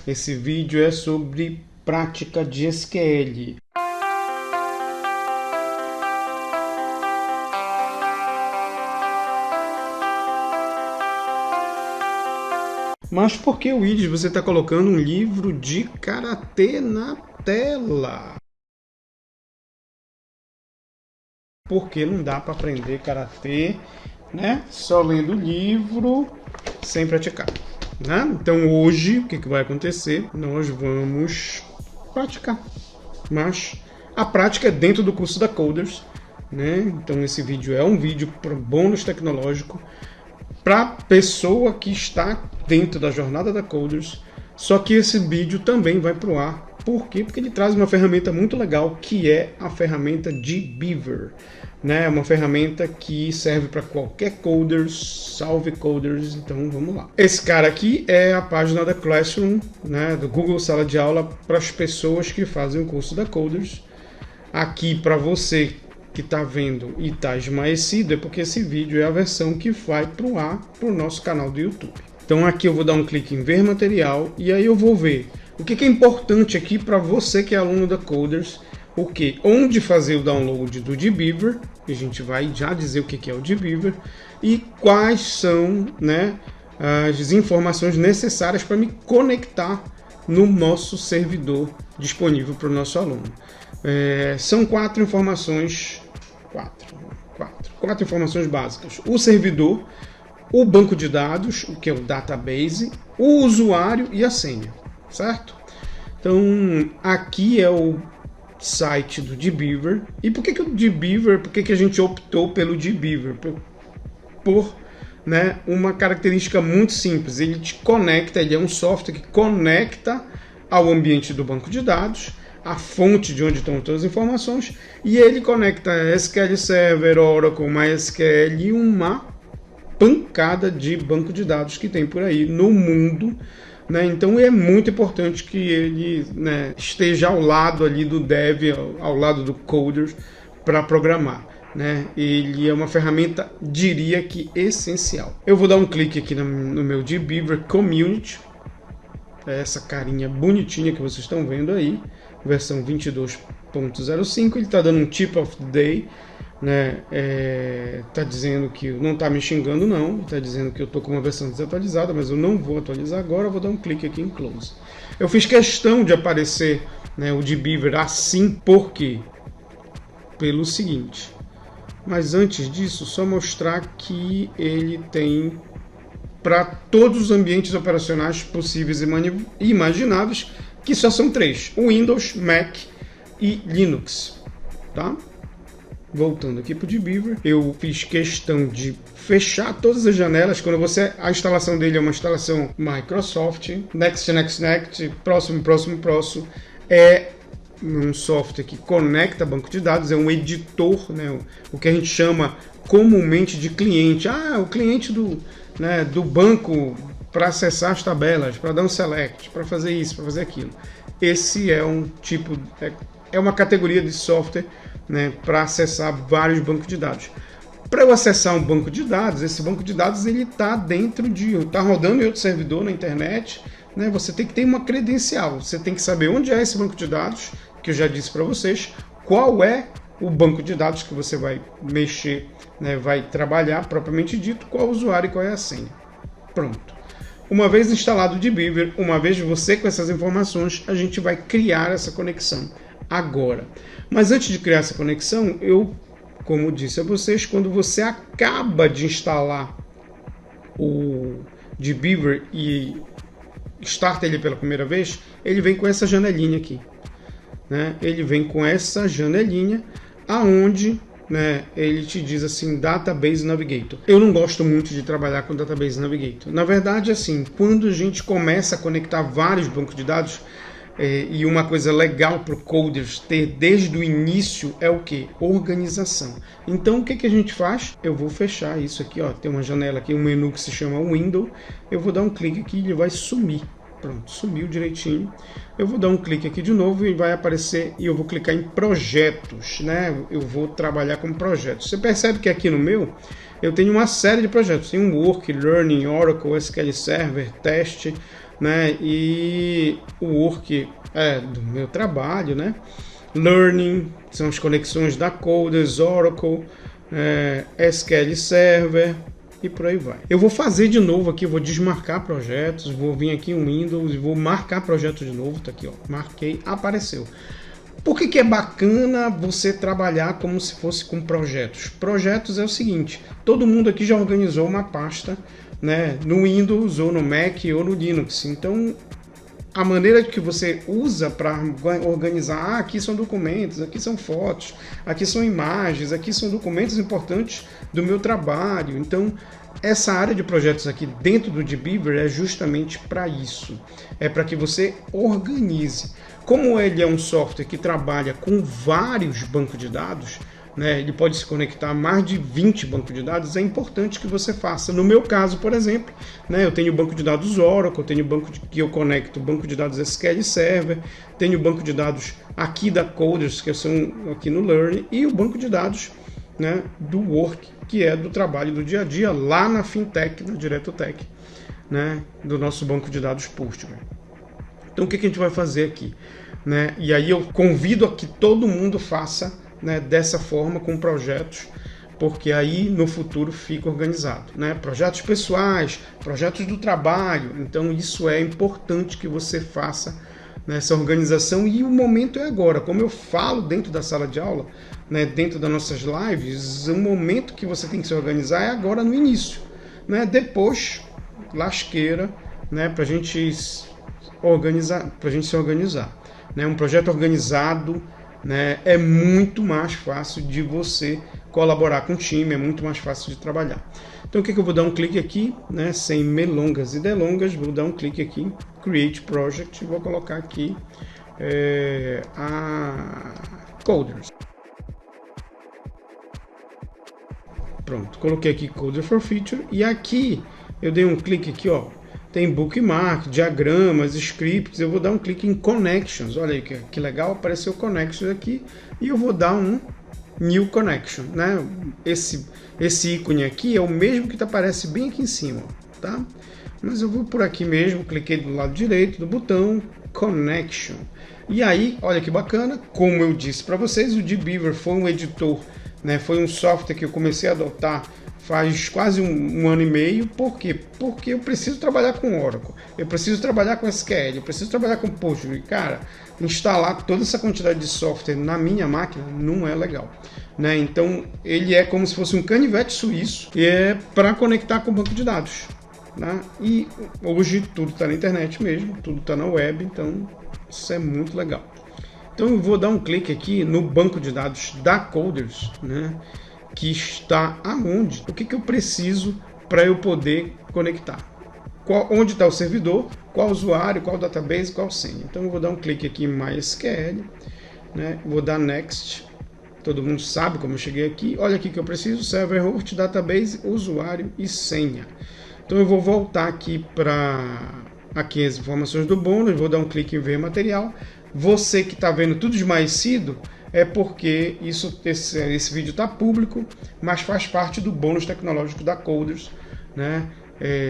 Esse vídeo é sobre prática de SQL. Mas por que, Willis, você está colocando um livro de karatê na tela? Porque não dá para aprender karatê, né? Só lendo o livro, sem praticar. Né? Então hoje, o que vai acontecer? Nós vamos praticar. Mas a prática é dentro do curso da Coders. Né? Então esse vídeo é um vídeo para bônus tecnológico para pessoa que está dentro da jornada da Coders. Só que esse vídeo também vai para o ar. Por quê? Porque ele traz uma ferramenta muito legal, que é a ferramenta dbeaver. Né? É uma ferramenta que serve para qualquer Coders, salve Coders, então vamos lá. Esse cara aqui é a página da Classroom, né? Do Google Sala de Aula para as pessoas que fazem o curso da Coders. Aqui para você que está vendo e está esmaecido, é porque esse vídeo é a versão que vai para o ar, para o nosso canal do YouTube. Então aqui eu vou dar um clique em ver material e aí eu vou ver o que é importante aqui para você que é aluno da Coders. O que? Onde fazer o download do dbeaver, a gente vai já dizer o que é o dbeaver, e quais são, né, as informações necessárias para me conectar no nosso servidor disponível para o nosso aluno. São quatro informações básicas: o servidor, o banco de dados, o que é o database, o usuário e a senha, certo? Então aqui é o site do dbeaver. E por que o dbeaver, por que a gente optou pelo dbeaver? Por né, uma característica muito simples: ele te conecta, ele é um software que conecta ao ambiente do banco de dados, a fonte de onde estão todas as informações, e ele conecta SQL Server, Oracle, MySQL e uma pancada de banco de dados que tem por aí no mundo. Né? Então é muito importante que ele, né, esteja ao lado ali do dev, ao lado do coders, para programar. Né? Ele é uma ferramenta, diria que essencial. Eu vou dar um clique aqui no meu dbeaver Community. É essa carinha bonitinha que vocês estão vendo aí, versão 22.05. Ele está dando um tip of the day, né? Tá dizendo que não está me xingando não, está dizendo que eu estou com uma versão desatualizada, mas eu não vou atualizar agora. Eu vou dar um clique aqui em close. Eu fiz questão de aparecer, né, o dbeaver assim, porque pelo seguinte. Mas antes disso, só mostrar que ele tem para todos os ambientes operacionais possíveis e imagináveis, que só são três: o Windows, Mac e Linux. Tá? Voltando aqui para o dbeaver, eu fiz questão de fechar todas as janelas. Quando a instalação dele é uma instalação Microsoft, next, próximo. É um software que conecta banco de dados, é um editor, né, o que a gente chama comumente de cliente. O cliente do banco para acessar as tabelas, para dar um select, para fazer isso, para fazer aquilo. Esse é um tipo, é uma categoria de software, né, para acessar vários bancos de dados. Para eu acessar um banco de dados, esse banco de dados ele está está rodando em outro servidor na internet, né? Você tem que ter uma credencial, você tem que saber onde é esse banco de dados, que eu já disse para vocês, qual é o banco de dados que você vai mexer, né, vai trabalhar propriamente dito, qual o usuário e qual é a senha. Pronto. Uma vez instalado o dbeaver, uma vez você com essas informações, a gente vai criar essa conexão agora. Mas antes de criar essa conexão, como disse a vocês, quando você acaba de instalar o dbeaver e starta ele pela primeira vez, ele vem com essa janelinha aqui. Né? Ele vem com essa janelinha aonde, né, ele te diz assim, Database Navigator. Eu não gosto muito de trabalhar com Database Navigator. Na verdade, assim, quando a gente começa a conectar vários bancos de dados, e uma coisa legal para o Coders ter desde o início é o que? Organização. Então o que a gente faz? Eu vou fechar isso aqui, ó, tem uma janela aqui, um menu que se chama Window. Eu vou dar um clique aqui e ele vai sumir. Pronto, sumiu direitinho. Eu vou dar um clique aqui de novo e vai aparecer, e eu vou clicar em projetos, né? Eu vou trabalhar com projetos. Você percebe que aqui no meu eu tenho uma série de projetos. Tem um Work, Learning, Oracle, SQL Server, Teste, né? E o work é do meu trabalho, né? Learning são as conexões da Coders, Oracle, SQL Server e por aí vai. Eu vou fazer de novo aqui, vou desmarcar projetos, vou vir aqui em Windows e vou marcar projeto de novo, tá aqui, ó, marquei, apareceu. Por que é bacana você trabalhar como se fosse com projetos? Projetos é o seguinte, todo mundo aqui já organizou uma pasta, né, no Windows ou no Mac ou no Linux, então a maneira que você usa para organizar, aqui são documentos, aqui são fotos, aqui são imagens, aqui são documentos importantes do meu trabalho. Então, essa área de projetos aqui dentro do dbeaver é justamente para isso. É para que você organize. Como ele é um software que trabalha com vários bancos de dados, né, ele pode se conectar a mais de 20 bancos de dados, é importante que você faça. No meu caso, por exemplo, né, eu tenho banco de dados Oracle, tenho que eu conecto banco de dados SQL Server, tenho banco de dados aqui da Coders, que são aqui no Learn, e o banco de dados, né, do Work, que é do trabalho do dia a dia, lá na Fintech, na DiretoTech, né, do nosso banco de dados Postgre. Então, o que a gente vai fazer aqui? Né? E aí eu convido a que todo mundo faça, né, dessa forma com projetos, porque aí no futuro fica organizado, né? Projetos pessoais, projetos do trabalho, então isso é importante que você faça nessa organização e o momento é agora. Como eu falo dentro da sala de aula, né, dentro das nossas lives, o momento que você tem que se organizar é agora no início, né? Depois, lasqueira, né, para a gente se organizar, né? Um projeto organizado, né, é muito mais fácil de você colaborar com o time, é muito mais fácil de trabalhar. Então o que eu vou dar um clique aqui, né, sem melongas e delongas, vou dar um clique aqui, Create Project, e vou colocar aqui a Coders. Pronto, coloquei aqui Coder for Feature e aqui eu dei um clique aqui, ó, tem bookmark, diagramas, scripts, eu vou dar um clique em Connections, olha aí que legal, apareceu Connections aqui, e eu vou dar um New Connection, né? Esse ícone aqui é o mesmo que aparece bem aqui em cima, tá? Mas eu vou por aqui mesmo, cliquei do lado direito do botão Connection, e aí, olha que bacana, como eu disse para vocês, o dbeaver foi um editor, né? Foi um software que eu comecei a adotar faz quase um ano e meio. Por quê? Porque eu preciso trabalhar com Oracle, eu preciso trabalhar com SQL, eu preciso trabalhar com Postgre. Cara, instalar toda essa quantidade de software na minha máquina não é legal, né? Então ele é como se fosse um canivete suíço e é para conectar com o banco de dados, né? E hoje tudo está na internet mesmo, tudo está na web, então isso é muito legal. Então eu vou dar um clique aqui no banco de dados da Coders, né, que está aonde? O que eu preciso para eu poder conectar? Onde está o servidor, qual usuário, qual database, qual senha. Então eu vou dar um clique aqui em MySQL, né, vou dar Next. Todo mundo sabe como eu cheguei aqui. Olha aqui que eu preciso, server host, database, usuário e senha. Então eu vou voltar aqui para aqui as informações do bônus, vou dar um clique em ver material. Você que está vendo tudo esmaecido é porque esse vídeo está público, mas faz parte do bônus tecnológico da Coders, né?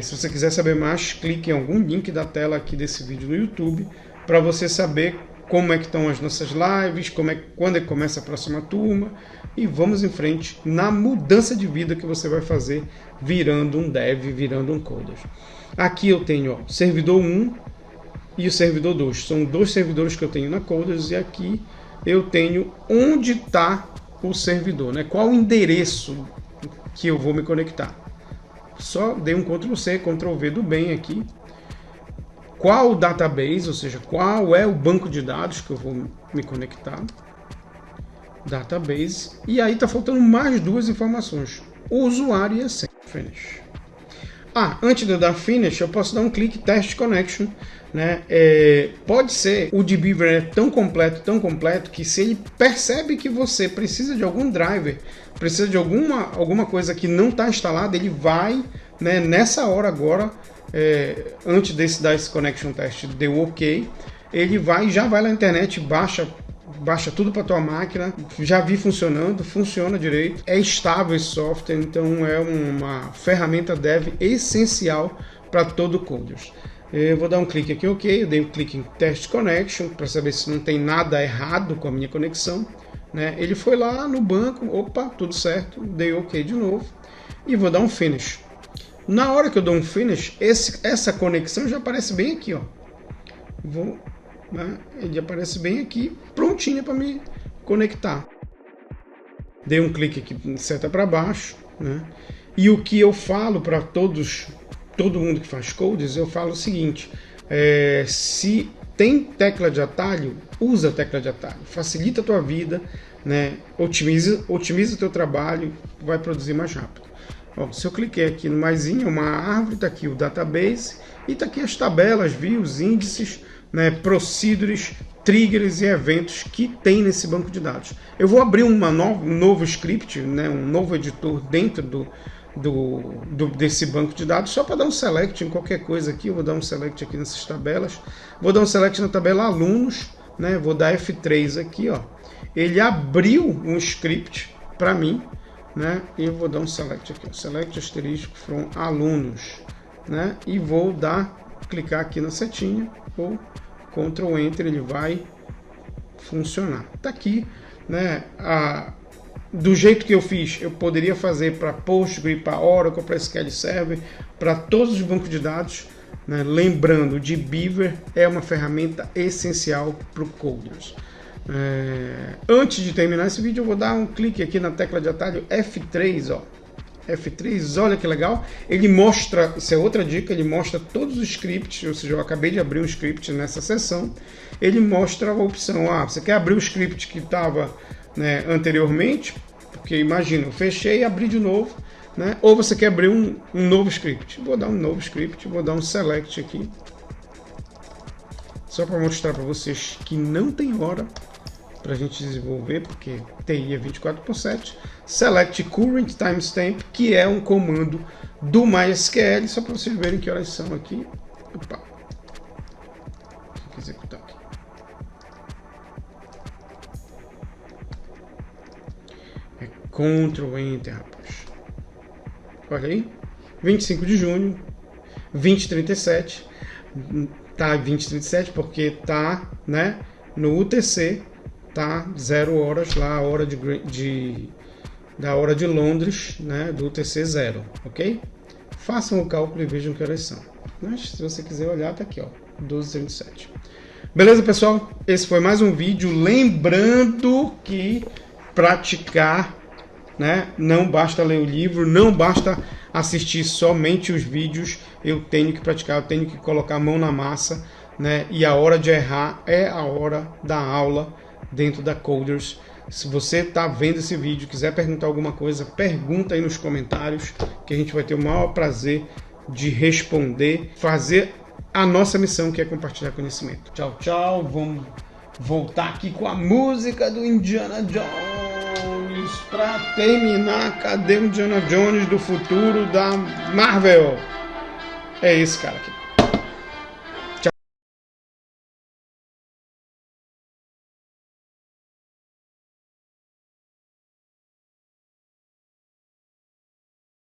Se você quiser saber mais, clique em algum link da tela aqui desse vídeo no YouTube para você saber como é que estão as nossas lives, quando é que começa a próxima turma, e vamos em frente na mudança de vida que você vai fazer virando um dev, virando um coder. Aqui eu tenho, ó, servidor 1 e o servidor 2, são dois servidores que eu tenho na Coders, e aqui eu tenho onde está o servidor, né? Qual o endereço que eu vou me conectar. Só dei um Ctrl+C, Ctrl+V do bem aqui. Qual o database, ou seja, qual é o banco de dados que eu vou me conectar. Database. E aí está faltando mais duas informações. O usuário e a senha. Finish. Antes de eu dar Finish, eu posso dar um clique Test Connection, né? Pode ser, o dbeaver é tão completo, que se ele percebe que você precisa de algum driver, precisa de alguma coisa que não está instalada, ele vai, né, nessa hora agora, antes de dar esse connection test, deu ok, ele já vai na internet, baixa tudo para tua máquina, já vi funcionando, funciona direito, é estável esse software, então é uma ferramenta dev essencial para todo Coders. Eu vou dar um clique aqui em OK, eu dei um clique em Test Connection para saber se não tem nada errado com a minha conexão, né? Ele foi lá no banco, opa, tudo certo, dei OK de novo e vou dar um Finish. Na hora que eu dou um Finish, essa conexão já aparece bem aqui, ó. Ele aparece bem aqui, prontinha para me conectar. Dei um clique aqui, seta para baixo, né? E o que eu falo para todo mundo que faz codes, eu falo o seguinte: se tem tecla de atalho, usa a tecla de atalho, facilita a tua vida, né? Otimiza o teu trabalho, vai produzir mais rápido. Ó, se eu cliquei aqui no maisinho, uma árvore, está aqui o database e está aqui as tabelas, views, índices, né, procedures, triggers e eventos que tem nesse banco de dados. Eu vou abrir um novo script, né, um novo editor dentro desse banco de dados, só para dar um select em qualquer coisa aqui. Eu vou dar um select aqui nessas tabelas, vou dar um select na tabela alunos, né, vou dar F3 aqui, ó. Ele abriu um script para mim, né, e eu vou dar um select aqui, select asterisco from alunos, né, e vou clicar aqui na setinha, ou Ctrl Enter, ele vai funcionar. Tá aqui, né? Do jeito que eu fiz, eu poderia fazer para Postgre, para Oracle, para SQL Server, para todos os bancos de dados, né? Lembrando, de Beaver é uma ferramenta essencial para o Coders. Antes de terminar esse vídeo, eu vou dar um clique aqui na tecla de atalho F3, ó. F3, olha que legal, ele mostra, isso é outra dica, ele mostra todos os scripts, ou seja, eu acabei de abrir um script nessa seção, ele mostra a opção, você quer abrir o script que estava, né, anteriormente, porque imagina, eu fechei e abri de novo, né, ou você quer abrir um novo script. Vou dar um novo script, vou dar um select aqui, só para mostrar para vocês que não tem hora para a gente desenvolver, porque TI é 24/7. Select Current Timestamp, que é um comando do MySQL, só para vocês verem que horas são aqui. Opa. Tem que executar aqui. Ctrl Enter, rapaz. Olha aí. 25 de junho, 20h37. Tá 20h37 porque tá, né, no UTC. Tá 0 horas lá, a hora da hora de Londres, né, do UTC 0, ok? Façam o cálculo e vejam que horas são. Mas se você quiser olhar, tá aqui, ó, 12h37. Beleza, pessoal? Esse foi mais um vídeo. Lembrando que praticar, né, não basta ler o livro, não basta assistir somente os vídeos. Eu tenho que praticar, eu tenho que colocar a mão na massa, né? E a hora de errar é a hora da aula dentro da Coders. Se você está vendo esse vídeo, quiser perguntar alguma coisa, pergunta aí nos comentários, que a gente vai ter o maior prazer de responder, fazer a nossa missão, que é compartilhar conhecimento. Tchau, tchau. Vamos voltar aqui com a música do Indiana Jones para terminar. Cadê o Indiana Jones do futuro da Marvel? É esse cara aqui.